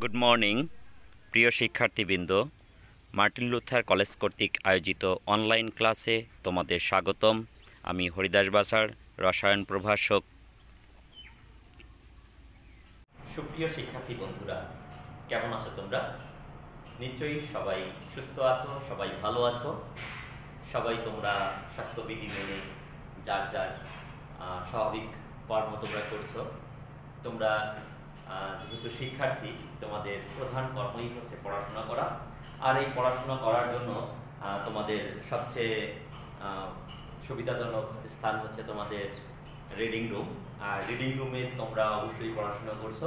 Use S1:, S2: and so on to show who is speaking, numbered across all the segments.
S1: Good morning প্রিয় শিক্ষার্থীবৃন্দ। Martin Luther college কর্তৃক আয়োজিত অনলাইন ক্লাসে তোমাদের স্বাগতম। আমি হরিদাস বাসার রসায়ন প্রভাষক। সুপ্রিয় শিক্ষার্থী বন্ধুরা, কেমন আছো তোমরা? নিশ্চয়ই সবাই সুস্থ আছো, সবাই ভালো আছো। সবাই তোমরা স্বাস্থ্যবিধি মেনে যার যার স্বাভাবিক কর্ম তোমরা করছো। তোমরা যেহেতু শিক্ষার্থী, তোমাদের প্রধান কর্মই হচ্ছে পড়াশোনা করা। আর এই পড়াশোনা করার জন্য তোমাদের সবচেয়ে সুবিধাজনক স্থান হচ্ছে তোমাদের রিডিং রুম। আর রিডিং রুমে তোমরা অবশ্যই পড়াশোনা করছো।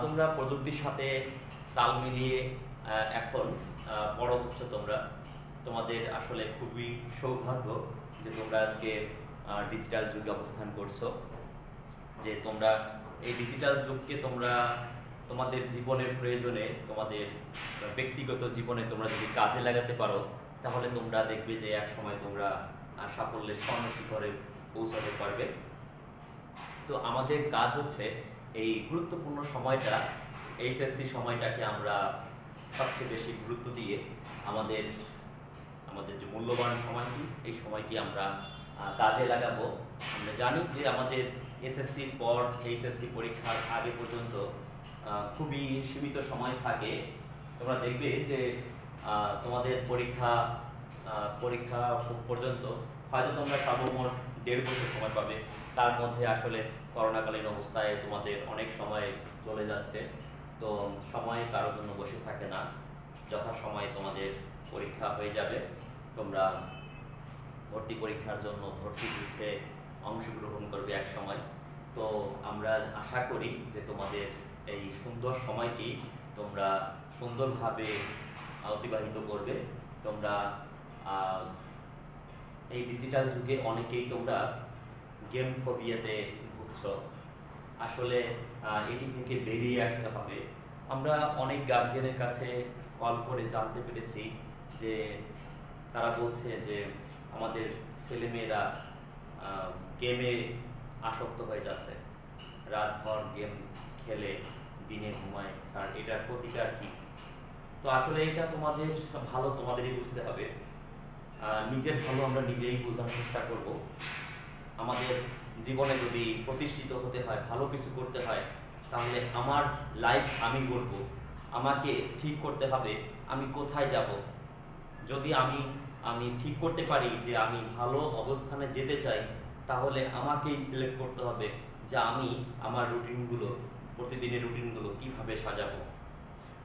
S1: তোমরা প্রযুক্তির সাথে তাল মিলিয়ে এখন বড় হচ্ছে। তোমাদের আসলে খুবই সৌভাগ্য যে তোমরা আজকে ডিজিটাল যুগে অবস্থান করছো। যে তোমরা এই ডিজিটাল যুগকে তোমরা তোমাদের জীবনের প্রয়োজনে, তোমাদের ব্যক্তিগত জীবনে তোমরা যদি কাজে লাগাতে পারো, তাহলে তোমরা দেখবে যে এক সময় তোমরা সাফল্যের স্বর্ণ শিখরে পৌঁছাতে পারবে। তো আমাদের কাজ হচ্ছে এই গুরুত্বপূর্ণ সময়টা, এইচএসসি সময়টাকে আমরা সবচেয়ে বেশি গুরুত্ব দিয়ে আমাদের যে মূল্যবান সময়টি, এই সময়টি আমরা কাজে লাগাবো। আমরা জানি যে আমাদের এসএসসির পর এইচএসসি পরীক্ষার আগে পর্যন্ত খুবই সীমিত সময় থাকে। তোমরা দেখবে যে তোমাদের পরীক্ষা পর্যন্ত হয়তো তোমরা সর্বমোট 1.5 বছর সময় পাবে। তার মধ্যে আসলে করোনাকালীন অবস্থায় তোমাদের অনেক সময় চলে যাচ্ছে। তো সময় কারোর জন্য বসে থাকে না, যথাসময়ে তোমাদের পরীক্ষা হয়ে যাবে। তোমরা ভর্তি পরীক্ষার জন্য ভর্তি যুদ্ধে অংশগ্রহণ করবে এক সময়। তো আমরা আশা করি যে তোমাদের এই সুন্দর সময়টি তোমরা সুন্দরভাবে অতিবাহিত করবে। তোমরা এই ডিজিটাল যুগে অনেকেই তোমরা গেম ফোবিয়াতে ভুগছো। আসলে এটি থেকে বেরিয়ে আসতে হবে। আমরা অনেক গার্জিয়ানের কাছে কল করে জানতে পেরেছি যে তারা বলছে যে আমাদের ছেলেমেয়েরা গেমে আসক্ত হয়ে যাচ্ছে, রাতভর গেম খেলে দিনে ঘুমায়। স্যার, এটার প্রতিকার কি? তো আসলে এটা তোমাদেরই বুঝতে হবে। নিজের ভালো আমরা নিজেই বোঝার চেষ্টা করব। আমাদের জীবনে যদি প্রতিষ্ঠিত হতে হয়, ভালো কিছু করতে হয়, তাহলে আমার লাইফ আমি গড়ব। আমাকে ঠিক করতে হবে আমি কোথায় যাব। যদি আমি ঠিক করতে পারি যে আমি ভালো অবস্থানে যেতে চাই, তাহলে আমাকেই সিলেক্ট করতে হবে যে আমি আমার প্রতিদিনের রুটিনগুলো কিভাবে সাজাবো।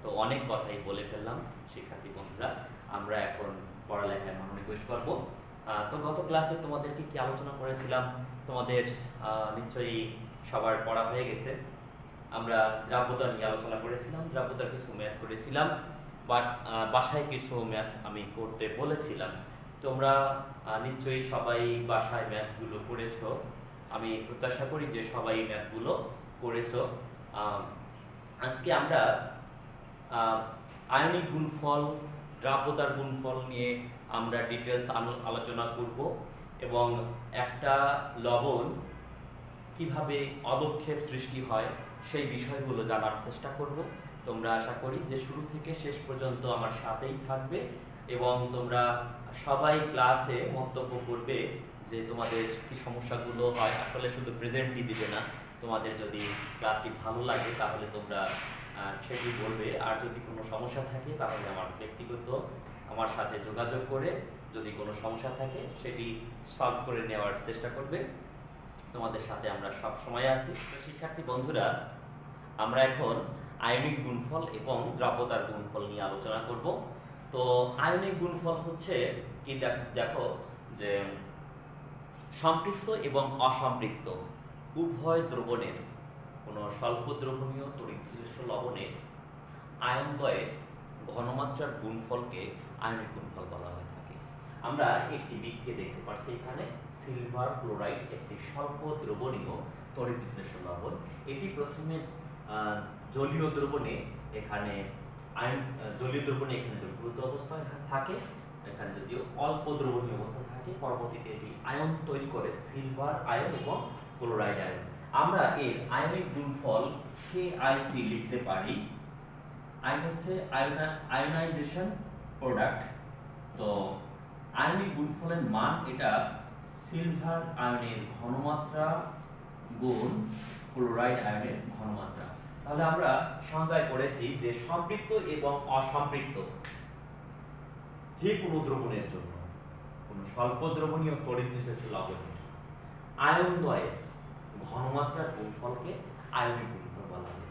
S1: তো অনেক কথাই বলে ফেললাম শিক্ষার্থী বন্ধুরা। আমরা এখন পড়ালেখায় মনোনিবেশ করবো। তো গত ক্লাসে তোমাদেরকে কি আলোচনা করেছিলাম তোমাদের নিশ্চয়ই সবার পড়া হয়ে গেছে। আমরা দ্রাব্যতা নিয়ে আলোচনা করেছিলাম, দ্রাব্যতার কিছু ম্যাথ করেছিলাম, বাট বাসায় কিছু ম্যাথ আমি করতে বলেছিলাম। তোমরা নিশ্চয়ই সবাই বাসায় ম্যাথগুলো করেছো। আমি প্রত্যাশা করি যে সবাই ম্যাথগুলো করেছো। আজকে আমরা আয়নিক গুণফল, দ্রাব্যতার গুণফল নিয়ে আমরা ডিটেলস আলোচনা করব এবং একটা লবণ কিভাবে অবক্ষেপ সৃষ্টি হয় সেই বিষয়গুলো জানার চেষ্টা করব। তোমরা আশা করি যে শুরু থেকে শেষ পর্যন্ত আমার সাথেই থাকবে এবং তোমরা সবাই ক্লাসে মন্তব্য করবে যে তোমাদের কি সমস্যাগুলো হয়। আসলে শুধু প্রেজেন্টই দিবে না, তোমাদের যদি ক্লাসটি ভালো লাগে তাহলে তোমরা সেটি বলবে। আর যদি কোনো সমস্যা থাকে তাহলে আমার সাথে যোগাযোগ করে যদি কোনো সমস্যা থাকে সেটি সলভ করে নেওয়ার চেষ্টা করবে। তোমাদের সাথে আমরা সব সময় আছি। শিক্ষার্থী বন্ধুরা, আমরা এখন আয়নিক গুণফল এবং দ্রাব্যতার গুণফল নিয়ে আলোচনা করব। তো আয়নিক গুণফল হচ্ছে কি, দেখো যে সম্পৃক্ত এবং অসম্পৃক্ত উভয় দ্রবণের, কোনো স্বল্প দ্রবণীয় তড়িৎ বিশ্লেষ্য লবণের আয়নদ্বয়ের ঘনমাত্রার গুণফলকে আয়নিক গুণফল বলা হয়ে থাকে। আমরা একটি বৃক্ষে দেখতে পাচ্ছি, এখানে সিলভার ক্লোরাইড একটি স্বল্প দ্রবণীয় তড়িৎ বিশ্লেষ্য লবণ। এটি প্রথমে জলীয় দ্রবণে এখানে দ্রবীভূত অবস্থায় থাকে, এখানে যদিও অল্প দ্রবণীয় অবস্থা থাকে, পরবর্তীতে এটি আয়ন তৈরি করে সিলভার আয়ন এবং ক্লোরাইড আয়ন। আমরা এর আয়নিক গুণফল KIP লিখতে পারি আয়ন হচ্ছে আয়নাইজেশন প্রোডাক্ট। তো আয়নিক গুণফলের মান এটা সিলভার আয়নের ঘনমাত্রা গুণ ক্লোরাইড আয়নের ঘনমাত্রা। তাহলে আমরা সংজ্ঞায় পড়েছি যে সম্পৃক্ত এবং অসম্পৃক্ত যে কোনো দ্রবণের জন্য, কোনো স্বল্প দ্রবণীয় তড়িৎ বিশ্লেষ্য লবণের আয়নদ্বয়ের ঘনমাত্রার গুণফলকে আয়নিক গুণফল বলা হয়।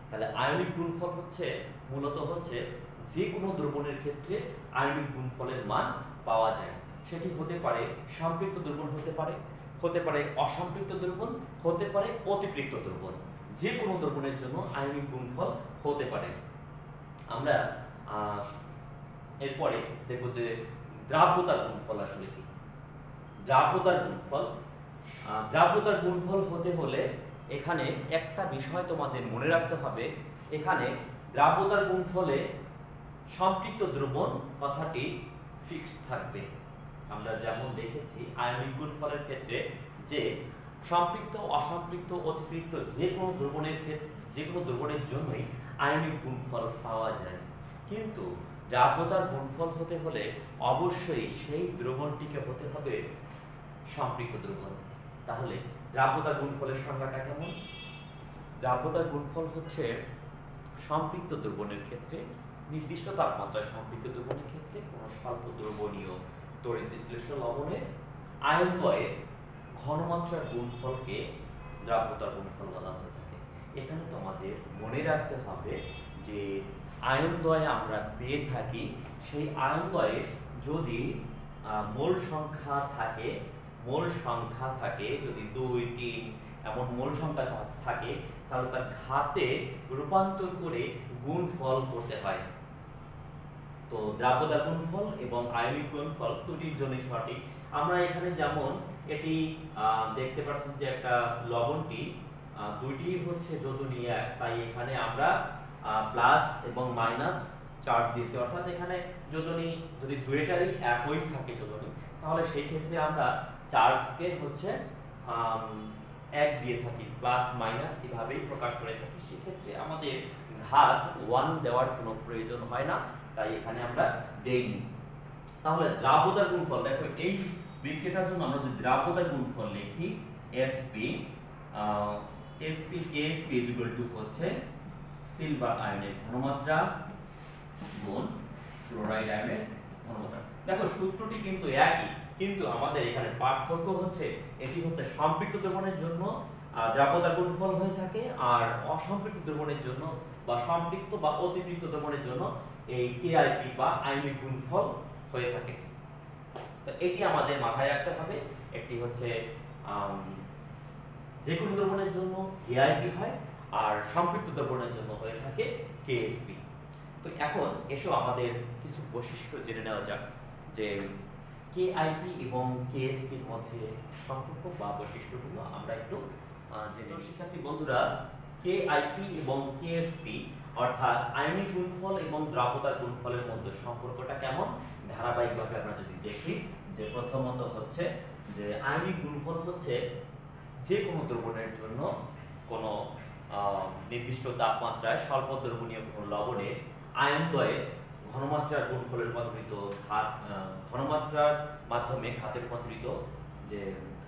S1: তাহলে আয়নিক গুণফল হচ্ছে মূলত হচ্ছে যে কোনো দ্রবণের ক্ষেত্রে আয়নিক গুণফলের মান পাওয়া যায়। সেটি হতে পারে সম্পৃক্ত দ্রবণ, হতে পারে অসম্পৃক্ত দ্রবণ, হতে পারে অতিপৃক্ত দ্রবণ। যে কোনো দ্রবণের জন্য আয়নিক গুণফল হতে পারে। আমরা এরপরে দেখব যে দ্রাব্যতার গুণফল আসলে কি। দ্রাব্যতার গুণফল হতে হলে এখানে একটা বিষয় তোমাদের মনে রাখতে হবে, এখানে দ্রাব্যতার গুণফলে সম্পৃক্ত দ্রবণ কথাটি ফিক্সড থাকবে। আমরা যেমন দেখেছি আয়নিক গুণফলের ক্ষেত্রে যে সম্পৃক্ত, অসম্পৃক্ত, অতিপৃক্ত যে কোনো দ্রবণের জন্যই আয়নিক গুণফল পাওয়া যায়। কিন্তু দ্রাব্যতার গুণফল হতে হলে অবশ্যই সেই দ্রবণটিকে হতে হবে সম্পৃক্ত দ্রবণ। তাহলে দ্রাব্যতার গুণফলের সংজ্ঞাটা কেমন? দ্রাব্যতার গুণফল হচ্ছে সম্পৃক্ত দ্রবণের ক্ষেত্রে, নির্দিষ্ট তাপমাত্রায় সম্পৃক্ত দ্রবণের ক্ষেত্রে কোনো স্বল্প দ্রবণীয় তড়িৎ বিশ্লেষ্য লবণের আয়নদ্বয়ের ঘনমাত্রার গুণফলকে দ্রাব্যতার গুণফল বলা হয়ে থাকে। এখানে তোমাদের মনে রাখতে হবে যে আয়নদ্বয়ে আমরা পেয়ে থাকি, সেই আয়নদ্বয়ে যদি মোল সংখ্যা থাকে যদি 2, 3 এমন মোল সংখ্যা থাকে, তাহলে তার ঘাতে রূপান্তর করে গুণফল করতে হয়। তো দ্রাব্যতার গুণফল এবং আয়নিক গুণফল দুটির জন্যই সঠিক। আমরা এখানে যেমন এটি দেখতে পাচ্ছি যে একটা লবণটি দুইটি হচ্ছে যোজনী এক, তাই এখানে আমরা প্লাস এবং মাইনাস চার্জ দিয়েছি। অর্থাৎ এখানে যোজনী যদি দুইটারই একই থাকে যোজনী, তাহলে সেই ক্ষেত্রে আমরা চার্জকে হচ্ছে এক দিয়ে থাকি, প্লাস মাইনাস এভাবেই প্রকাশ করে থাকি। সেক্ষেত্রে আমাদের ঘাত 1 দেওয়ার কোনো প্রয়োজন হয় না, তাই এখানে আমরা দেইনি। তাহলে দ্রাব্যতার গুণফল দেখো, এই বিক্রিয়াটার জন্য আমরা যদি দ্রাব্যতার গুণফল লিখি SP হচ্ছে সিলভার আয়নের ঘনমাত্রা গুণ ক্লোরাইড আয়নের ঘনমাত্রা। দেখো সূত্রটি কিন্তু একই, কিন্তু আমাদের এখানে পার্থক্য হচ্ছে এটি হচ্ছে সম্পৃক্ত দ্রবণের জন্য দ্রাব্যতার গুণফল হয়ে থাকে, আর অসম্পৃক্ত দ্রবণের জন্য বা সম্পৃক্ত বা অতিপৃক্ত দ্রবণের জন্য এই KIP বা আয়নিক গুণফল হয়ে থাকে। তো এটি আমাদের মাথায় রাখতে হবে। একটি হচ্ছে যে কোনো দ্রবণের জন্য KIP হয়, আর সম্পৃক্ত দ্রবণের জন্য হয়ে থাকে KSP। তো এখন এসো আমাদের কিছু বৈশিষ্ট্য জেনে নেওয়া যাক যে KIP এবং KSP এর মধ্যে সম্পর্ক বা বৈশিষ্ট্যগুলো আমরা একটু জেনে নিই। শিক্ষার্থী বন্ধুরা, KIP এবং KSP অর্থাৎ আয়নিক গুণফল এবং দ্রাব্যতার গুণফলের মধ্যে সম্পর্কটা কেমন ধারাবাহিকভাবে আমরা যদি দেখি, যে প্রথমত হচ্ছে যে আয়নিক গুণফল হচ্ছে যে কোনো দ্রবণের জন্য কোনো নির্দিষ্ট তাপমাত্রায় স্বল্প দ্রবণীয় কোনো লবণে আয়নদ্বয়ের ঘনমাত্রার গুণফলে রূপান্তরিত ঘনমাত্রার মাধ্যমে ঘাতে রূপান্তরিত যে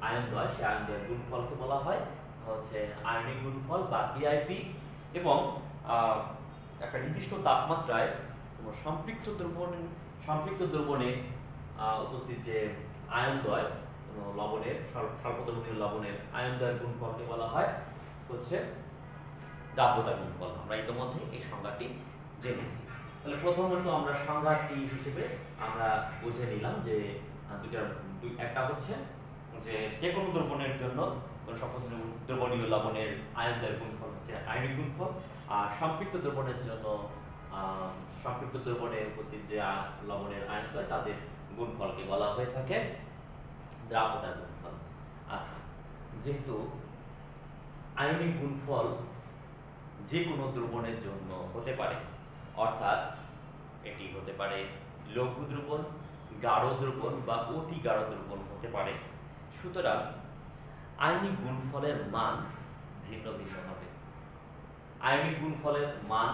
S1: আয়নদ্বয়, সেই আয়নদ্বয়ের গুণফলকে বলা হয় হচ্ছে আয়নিক গুণফল বা KIP। এবং একটা নির্দিষ্ট তাপমাত্রায় কোনো সম্পৃক্ত দ্রবণে উপস্থিত যে আয়নদ্বয়, কোনো লবণের স্বল্প দ্রবণীয় লবণের আয়নদ্বয়ের গুণফলকে বলা হয় হচ্ছে দ্রাব্যতার গুণফল। আমরা ইতিমধ্যে এই সংজ্ঞাটি জেনেছি। তাহলে প্রথমত আমরা সংজ্ঞাটি হিসেবে আমরা বুঝে নিলাম যে একটা হচ্ছে যে কোনো দ্রবণের জন্য কোনো স্বল্প দ্রবণীয় লবণের আয়নদ্বয়ের গুণফল হচ্ছে আয়নিক গুণফল, আর সম্পৃক্ত দ্রবণের জন্য সম্পৃক্ত দ্রবণে উপস্থিত যে লবণের আয়নদ্বয় তাদের গুণফলকে বলা হয়ে থাকে দ্রাব্যতার গুণফল। আচ্ছা, যেহেতু আয়নিক গুণফল যে কোনো দ্রবণের জন্য হতে পারে, অর্থাৎ এটি হতে পারে লঘু দ্রবণ, গাঢ় দ্রবণ বা অতি গাঢ় দ্রবণ হতে পারে, সুতরাং আয়নিক গুণফলের মান ভিন্ন ভিন্ন হবে। আয়নিক গুণফলের মান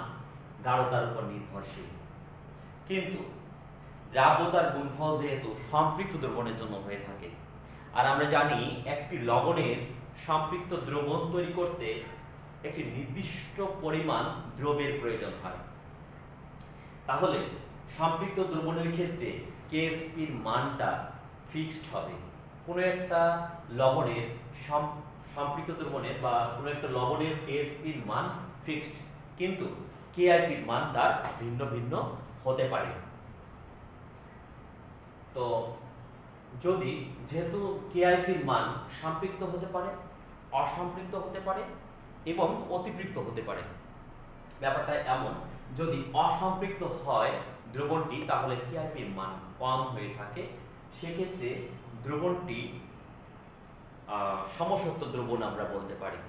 S1: গাঢ়তার উপর নির্ভরশীল। কিন্তু দ্রাব্যতার গুণফল যেহেতু সম্পৃক্ত দ্রবণের জন্য হয়ে থাকে, আর আমরা জানি একটি লবণের সম্পৃক্ত দ্রবণ তৈরি করতে একটি নির্দিষ্ট পরিমাণ দ্রবের প্রয়োজন হয়, তাহলে সম্পৃক্ত দ্রবণের ক্ষেত্রে কেএসপির মানটা ফিক্সড হবে। কোনো একটা লবণের সম্পৃক্ত দ্রবণের বা কোনো একটা লবণের কেএসপির মান ফিক্সড, কিন্তু কেআইপির মান তার ভিন্ন ভিন্ন হতে পারে। তো যেহেতু কেআইপির মান সম্পৃক্ত হতে পারে, অসম্পৃক্ত হতে পারে এবং অতিপৃক্ত হতে পারে। ব্যাপারটা এমন, যদি অসম্পৃক্ত হয় দ্রবণটি তাহলে কেআইপির মান কম হয়ে থাকে, সেক্ষেত্রে দ্রবণটি সমসত্ব দ্রবণ আমরা বলতে পারি।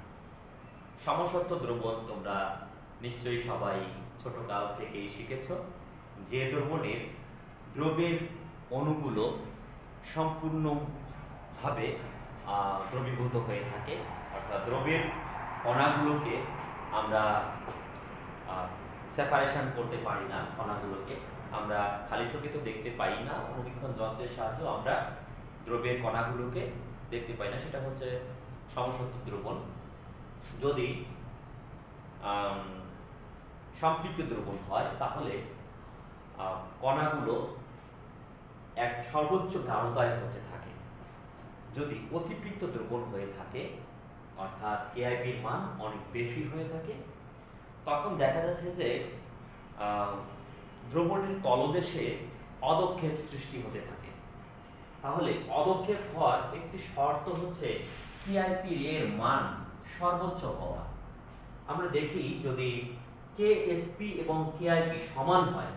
S1: সমসত্ব দ্রবণ তোমরা নিশ্চয়ই সবাই ছোটকাল থেকেই শিখেছ, যে দ্রবের অণুগুলো সম্পূর্ণভাবে দ্রবীভূত হয়ে থাকে, অর্থাৎ দ্রবের কণাগুলোকে আমরা সেপারেশন করতে পারি না। কণাগুলোকে আমরা খালি চোখে তো দেখতে পাই না, অনুবীক্ষণ যন্ত্রের সাহায্যে আমরা দ্রবের কণাগুলোকে দেখতে পাই না, সেটা হচ্ছে সমসত্ব দ্রবণ। যদি সম্পৃক্ত দ্রবণ হয় তাহলে কণাগুলো এক সর্বোচ্চ গাঢ়তায় হতে থাকে। যদি অতিপৃক্ত দ্রবণ হয়ে থাকে, অর্থাৎ কেআইপির মান অনেক বেশি হয়ে থাকে, তখন দেখা যাচ্ছে যে দ্রবণের তলদেশে অদক্ষেপ সৃষ্টি হতে থাকে। তাহলে অদক্ষেপ হওয়ার একটি শর্ত হচ্ছে কেআইপি এর মান সর্বোচ্চ হওয়া। আমরা দেখি যদি কেএসপি এবং কেআইপি সমান হয়,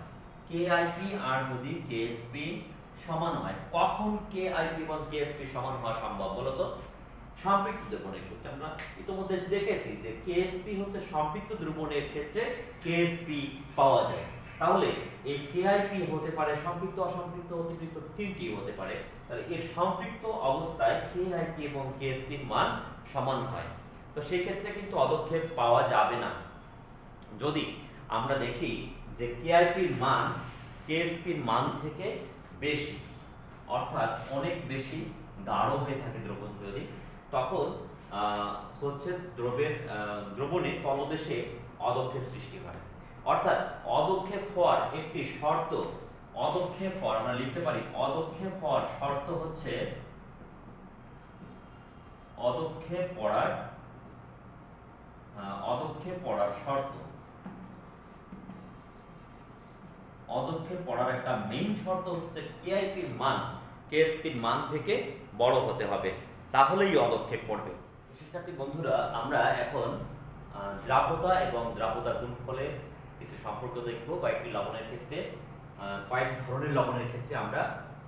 S1: কেআইপি আর যদি কেএসপি সমান হয়, কখন কেআইপি এবং কেএসপি সমান হওয়া সম্ভব বলতো? সম্পৃক্ত দ্রবণের ক্ষেত্রে আমরা ইতিমধ্যে দেখেছি যে কেএসপি হচ্ছে সম্পৃক্ত দ্রবণের ক্ষেত্রে কেএসপি পাওয়া যায়। তাহলে এই কেআইপি হতে পারে সম্পৃক্ত, অসম্পৃক্ত, অতিপৃক্ত, তিনটি হতে পারে। তাহলে এর সম্পৃক্ত অবস্থায় কেআইপি এবং কেএসপির মান সমান হয়, তো সেই ক্ষেত্রে কিন্তু অদক্ষেপ পাওয়া যাবে না। যদি আমরা দেখি যে কেআইপির মান কেএসপির মান থেকে বেশি, অর্থাৎ অনেক বেশি গাঢ় হয়ে থাকে দ্রবণ, যদি তখন হচ্ছে দ্রবণের তলদেশে অদক্ষেপ সৃষ্টি হয়। অর্থাৎ অদক্ষেপ হওয়ার একটি শর্ত, অদক্ষেপ হওয়ার আমরা লিখতে পারি, অদক্ষেপ হওয়ার শর্ত হচ্ছে অদক্ষেপ পড়ার শর্ত। অদক্ষেপ পড়ার একটা মেইন শর্ত হচ্ছে কেআইপির মান কেএসপির মান থেকে বড় হতে হবে, তাহলেই অদক্ষেপ পড়বে। শিক্ষার্থী বন্ধুরা, আমরা এখন দ্রাব্যতা এবং দ্রাব্যতার গুণফলের কিছু সম্পর্ক দেখব। কয়েকটি লবণের ক্ষেত্রে, কয়েক ধরনের লবণের ক্ষেত্রে আমরা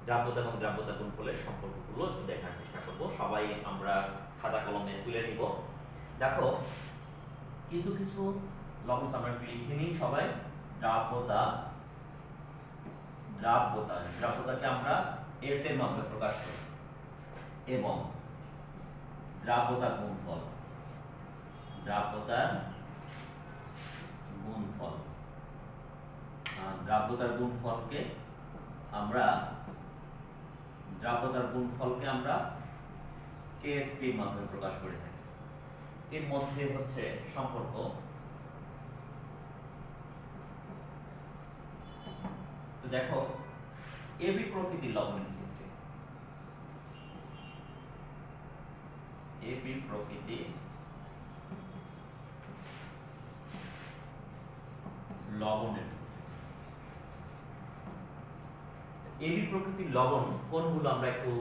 S1: দ্রাব্যতা এবং দ্রাব্যতা গুণফলের সম্পর্কগুলো দেখার চেষ্টা করব। সবাই আমরা খাতা কলমে তুলে নিব। দেখো, কিছু কিছু লবণ আমরা লিখে নিই সবাই। দ্রাব্যতাকে আমরা এস এর মাধ্যমে প্রকাশ করি, এবং দ্রাব্যতার গুণফল, দ্রাব্যতার গুণফলকে আমরা কেএসপি এর মাধ্যমে প্রকাশ করে থাকি। এর মধ্যে হচ্ছে সম্পর্ক। তো দেখো, এবি প্রকৃতির লবণের ক্ষেত্রে, এবি প্রকৃতির লবণের, এবি প্রকৃতির লবণ কোনগুলো আমরা একটু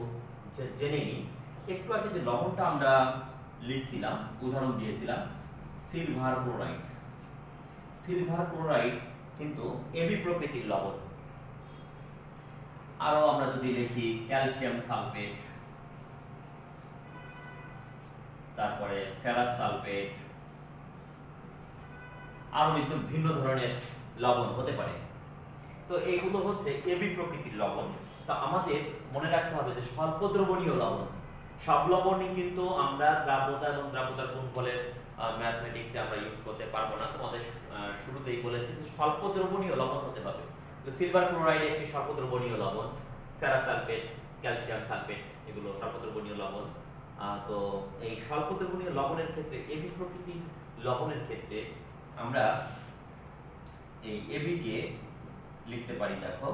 S1: জেনে নিই। একটু আগে যে লবণটা আমরা লিখছিলাম, উদাহরণ দিয়েছিলাম, সিলভার ক্লোরাইড। সিলভার ক্লোরাইড কিন্তু এবি প্রকৃতির লবণ। আরো আমরা যদি লিখি ক্যালসিয়াম সালফেট, তারপরে ফেরাস সালফেট, আরো ভিন্ন ধরনের লবণ হতে পারে। তো এইগুলো হচ্ছে এবি প্রকৃতির লবণ। তো আমাদের মনে রাখতে হবে যে স্বল্প দ্রবণীয় লবণ, সব লবণই কিন্তু আমরা দ্রাব্যতা এবং দ্রাব্যতার গুণফলের ম্যাথমেটিক্সে আমরা ইউজ করতে পারবো না। তোমাদের শুরুতেই বলেছি যে স্বল্প দ্রবণীয় লবণ হতে হবে। তো সিলভার ক্লোরাইড একটি স্বল্প দ্রবণীয় লবণ, ফেরাস সালফেট, ক্যালসিয়াম সালফেট এগুলো স্বল্প দ্রবণীয় লবণ। তো এই স্বল্প দ্রবণীয় লবণের ক্ষেত্রে এবি প্রকৃতির লবণের ক্ষেত্রে আমরা এই এবি কে লিখতে পারি, দেখো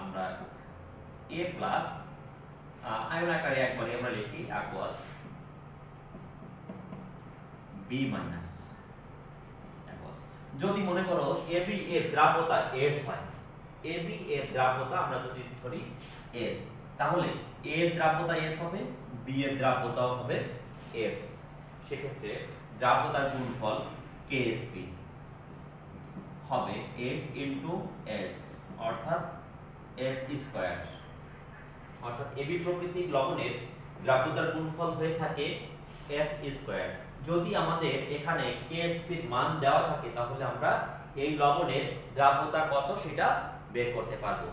S1: আমরা A প্লাস আয়ন আকারে একবারে আমরা লিখি aqueous B মাইনাস aqueous। যদি মনে করো AB এর দ্রাব্যতা S হয়, AB এর দ্রাব্যতা আমরা যদি ধরি S, তাহলে A এর দ্রাব্যতা S হবে, B এর দ্রাব্যতাও হবে S। সেক্ষেত্রে দ্রাব্যতার গুণফল KSB হবে S ইনটু S, অর্থাৎ S স্কয়ার। অর্থাৎ এবি প্রকৃতির লবণের দ্রাব্যতার গুণফল হয়ে থাকে S স্কয়ার। যদি আমাদের এখানে KSB এর মান দেওয়া থাকে তাহলে আমরা এই লবণের দ্রাব্যতা কত সেটা বের করতে পারবো।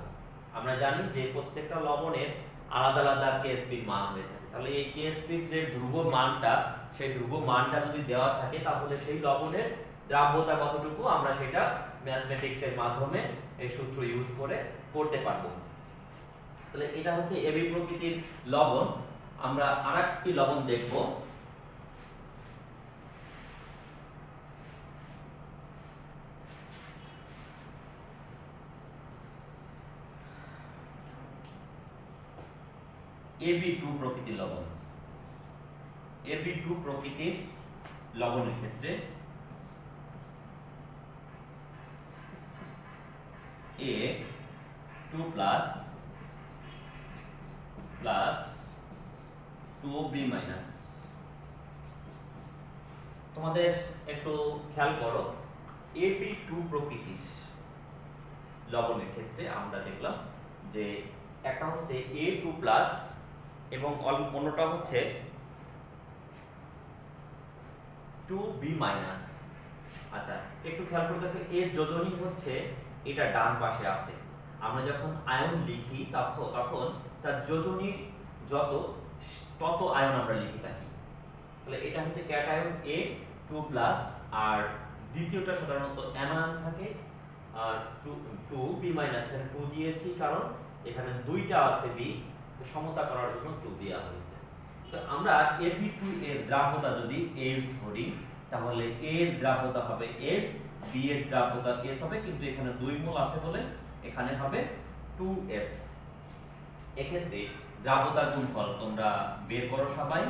S1: আমরা জানি যে প্রত্যেকটা লবণের আলাদা আলাদা KSB এর মান হয়ে থাকে, তাহলে এই KSB এর যে ধ্রুব মানটা, সেই ধ্রুব মানটা যদি দেওয়া থাকে তাহলে সেই লবণের দ্রাব্যতা কতটুকু আমরা সেটা ম্যাথমেটিক্স এর মাধ্যমে এই সূত্র ইউজ করে করতে পারবো। তাহলে এটা হচ্ছে এবি প্রকৃতির লবণ। আমরা আরেকটি লবণ দেখব, AB2 প্রকৃতির লবণ। AB2 প্রকৃতির লবণের ক্ষেত্রে A2 প্লাস 2B মাইনাস। তোমাদের একটু খেয়াল করো, AB2 প্রকৃতির লবণের ক্ষেত্রে আমরা দেখলাম যে একটা হচ্ছে A2 প্লাস এবং অন্যটা হচ্ছে 2B মাইনাস। আচ্ছা, একটু খেয়াল করে দেখো, এর যোজনী হচ্ছে এটা ডান পাশে আছে। আমরা যখন আয়ন লিখি তখন তার যোজনী যত তত আয়ন আমরা লিখে থাকি। তাহলে এটা হচ্ছে ক্যাটায়ন A2 প্লাস, আর দ্বিতীয়টা সাধারণত অ্যানায়ন থাকে, আর 2B মাইনাস। এখানে 2 দিয়েছি কারণ এখানে দুইটা আছে B, সমতা করার জন্য 2 দেওয়া হয়েছে। তো আমরা AB2 এর দ্রাব্যতা যদি S ধরি তাহলে A এর দ্রাব্যতা হবে S, B এর দ্রাব্যতা S হবে, কিন্তু এখানে 2 মোল আছে বলে এখানে হবে 2S। এক্ষেত্রে দ্রাব্যতার গুণফল তোমরা বের করো, সবাই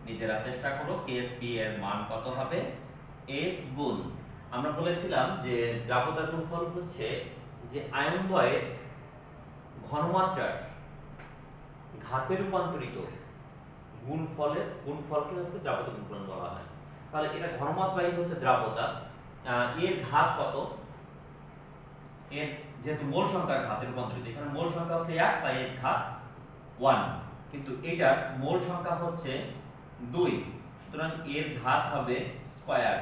S1: নিজেরা চেষ্টা করো। KSB এর মান কত হবে? S গুণ, আমরা বলেছিলাম যে দ্রাব্যতার গুণফল হচ্ছে যে আয়নদ্বয়ের ঘনমাত্রার ঘাতে রূপান্তরিত গুণফলকে হচ্ছে দ্রাব্যতা গুণফল বলা হয়। তাহলে এটা ঘনমাত্রাই হচ্ছে দ্রাব্যতা। এর ঘাত কত? এর যেহেতু মোল সংখ্যার ঘাতে রূপান্তরিত, এখানে মোল সংখ্যা হচ্ছে 1 তাই এর ঘাত 1, কিন্তু এটার মোল সংখ্যা হচ্ছে 2, সুতরাং এর ঘাত হবে স্কয়ার।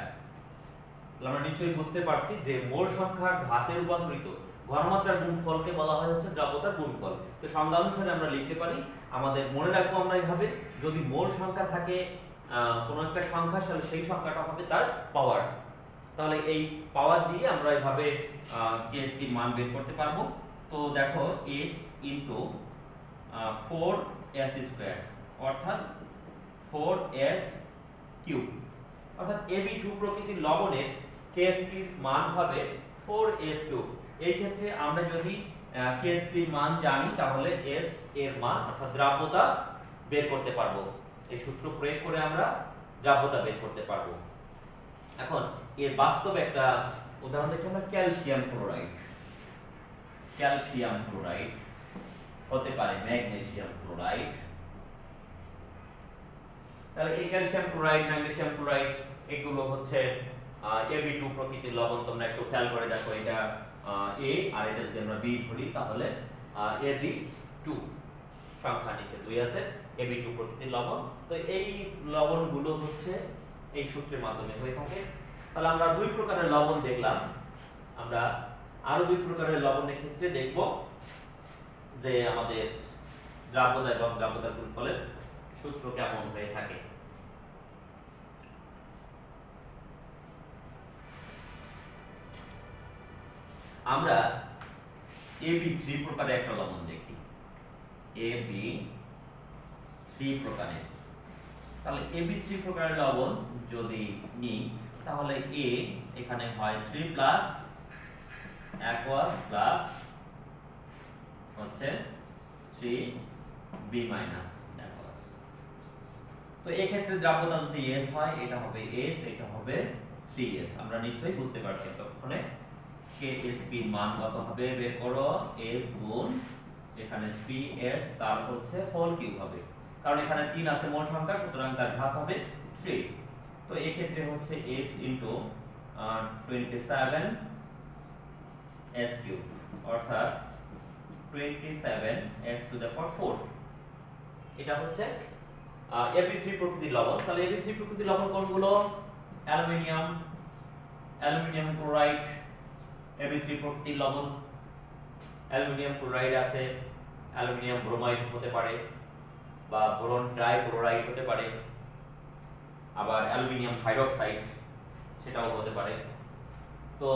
S1: তাহলে আমরা নিশ্চয়ই বুঝতে পারছি যে মোল সংখ্যার ঘাতে রূপান্তরিত ঘনমাত্রার গুণফলকে বলা হয় হচ্ছে দ্রাব্যতার গুণফল। তো সংজ্ঞা অনুসারে আমরা লিখতে পারি, আমাদের মনে রাখবো আমরা এইভাবে, যদি মোল সংখ্যা থাকে কোনো একটা সংখ্যা তাহলে সেই সংখ্যাটা হবে তার পাওয়ার। তাহলে এই পাওয়ার দিয়ে আমরা এইভাবে KSB এর মান বের করতে পারবো। তো দেখো S ইনটু 4S স্কয়ার অর্থাৎ 4S কিউব, অর্থাৎ AB2 প্রকৃতির লবণের KSB এর মান হবে 4S কিউব। এই ক্ষেত্রে আমরা যদি KSB এর মান জানি তাহলে S এর মান অর্থাৎ দ্রাব্যতা বের করতে পারবো। এই সূত্র প্রয়োগ করে আমরা দ্রাব্যতা বের করতে পারবো। এখন এর বাস্তবে একটা উদাহরণ দেখি আমরা, ক্যালসিয়াম ক্লোরাইড। ক্যালসিয়াম ক্লোরাইড হতে পারে ম্যাগনেসিয়াম ক্লোরাইড। তাহলে এই ক্যালসিয়াম ক্লোরাইড, ম্যাগনেসিয়াম ক্লোরাইড এগুলো হচ্ছে AB2 প্রকৃতির লবণ। তোমরা একটু খেয়াল করে দেখো, এটা A আর এটা যদি আমরা B ধরি তাহলে AB2 সংখ্যা নিচে 2 আছে, AB2 প্রকৃতির লবণ। তো এই লবণগুলো হচ্ছে এই সূত্রের মাধ্যমে হয়ে থাকে। তাহলে আমরা দুই প্রকারের লবণ দেখলাম, আমরা আরো দুই প্রকারের লবণের ক্ষেত্রে দেখব যে আমাদের দ্রাব্যতা এবং দ্রাব্যতার গুণফলের সূত্র কেমন হয়ে থাকে। আমরা AB3 প্রকারের একটা লবণ দেখি, AB3 প্রকারের। তাহলে AB3 প্রকারের লবণ যদি নিই তাহলে A এখানে হয় 3 প্লাস aqueous প্লাস হচ্ছে 3B মাইনাস aqueous। তো এই ক্ষেত্রে দ্রাব্যতা যদি S হয় এটা হবে S, এটা হবে 3S। আমরা নিশ্চয়ই বুঝতে পারছি তখনে KSB মান কত হবে বের করো, S গুণ এখানে 3S তার হচ্ছে হোল কিউব হবে, কারণ এখানে 3 আছে মোল সংখ্যা, সুতরাং তার ঘাত হবে 3। তো এই ক্ষেত্রে হচ্ছে S ইনটু 27S কিউব অর্থাৎ 27S টু দ্য পাওয়ার 4। এটা হচ্ছে Ab3 প্রকৃতির লবণ। তাহলে Ab3 প্রকৃতির লবণ কোনগুলো? অ্যালুমিনিয়াম ক্লোরাইড Ab3 প্রকৃতির লবণ। অ্যালুমিনিয়াম ক্লোরাইড আছে, অ্যালুমিনিয়াম ব্রোমাইড হতে পারে বা বোরন ট্রাইক্লোরাইড হতে পারে, আবার অ্যালুমিনিয়াম হাইড্রোক্সাইড সেটাও হতে পারে। তো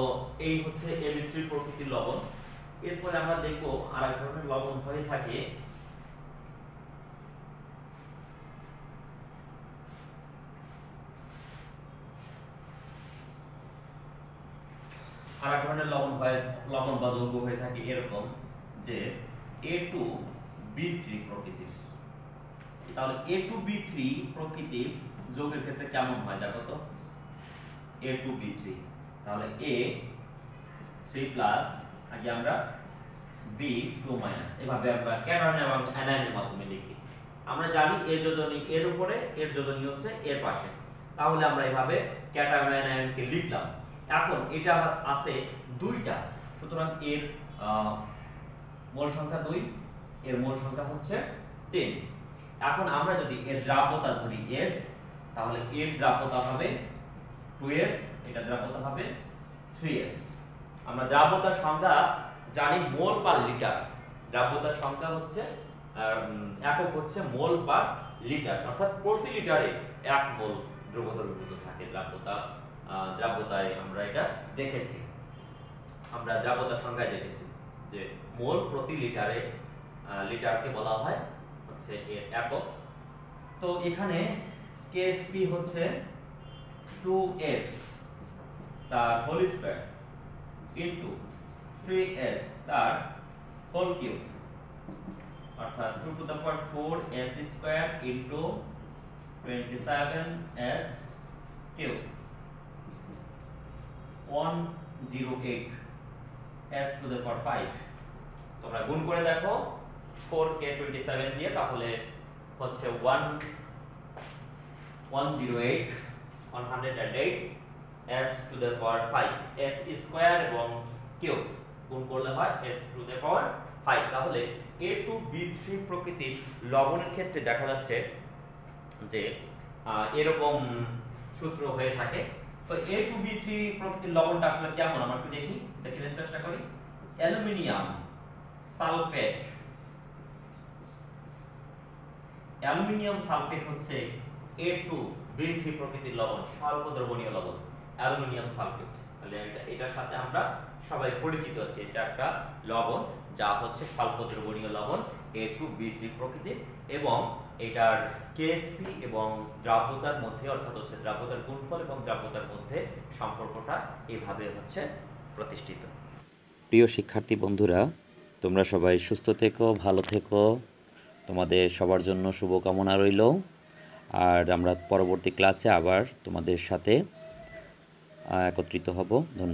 S1: এই হচ্ছে Ab3 প্রকৃতির লবণ। এরপরে আমরা দেখব আরেক ধরনের লবণ হয়ে থাকে লবণ বা যৌগ হয়ে থাকে এরকম যে A2B3 প্রকৃতির। তাহলে A2B3 প্রকৃতির যৌগের ক্ষেত্রে কেমন হয় দেখো তো, A2B3 তাহলে A3 প্লাস আগে আমরা B2 মাইনাস, এভাবে আমরা ক্যাটায়ন এবং অ্যানায়নের মাধ্যমে লিখি। আমরা জানি এ যোজনী এর উপরে, এর যোজনী হচ্ছে এর পাশে, তাহলে আমরা এভাবে ক্যাটায়ন অ্যানায়নকে লিখলাম। এখন এটা আছে দুইটা, সুতরাং এর মোল সংখ্যা 2, এর মোল সংখ্যা হচ্ছে 10। এখন আমরা যদি এর দ্রাব্যতা ধরি S, তাহলে এর দ্রাব্যতা হবে 2S, এটা দ্রাব্যতা হবে 3S। আমরা দ্রাব্যতার সংখ্যা জানি মোল পার লিটার। দ্রাব্যতার সংখ্যা হচ্ছে একক হচ্ছে মোল পার লিটার, অর্থাৎ প্রতি লিটারে 1 মোল দ্রব্য দ্রবীভূত থাকে দ্রাব্যতায় আমরা এটা দেখেছি। আমরা দ্রাব্যতার সংখ্যায় দেখেছি যে মোল প্রতি লিটারে, লিটারকে বলা হয় হচ্ছে এর একক। তো এখানে KSP হচ্ছে 2S তার হোল স্কয়ার ইনটু 3S তার হোল কিউব, অর্থাৎ 2 to the power 4S square into 27S cube 108 S to the power 5। তোমরা গুণ করে দেখো 4কে 27 দিয়ে, তাহলে হচ্ছে 108 S to the power 5, S square এবং কিউব গুণ করলে হয় S টু দ্য পাওয়ার 5। তাহলে A2B3 প্রকৃতির লবণের ক্ষেত্রে দেখা যাচ্ছে যে এরকম সূত্র হয়ে থাকে। তো A2B3 প্রকৃতির লবণটা আসলে কেমন আমরা একটু দেখার চেষ্টা করি। অ্যালুমিনিয়াম সালফেট হচ্ছে A2B3 প্রকৃতির লবণ, স্বল্প দ্রবণীয় লবণ অ্যালুমিনিয়াম সালফেট। তাহলে এটার সাথে আমরা সবাই পরিচিত আছি, এটা একটা লবণ যা হচ্ছে স্বল্প দ্রবণীয় লবণ A2B3 প্রকৃতির, এবং এটার KSP এবং দ্রাব্যতার মধ্যে, অর্থাৎ হচ্ছে দ্রাব্যতার গুণফল এবং দ্রাব্যতার মধ্যে সম্পর্কটা এভাবে হচ্ছে প্রতিষ্ঠিত।
S2: প্রিয় শিক্ষার্থী বন্ধুরা, তোমরা সবাই সুস্থ থেকো, ভালো থেকো, তোমাদের সবার জন্য শুভকামনা রইল। আর আমরা পরবর্তী ক্লাসে আবার তোমাদের সাথে একত্রিত হব। ধন্যবাদ।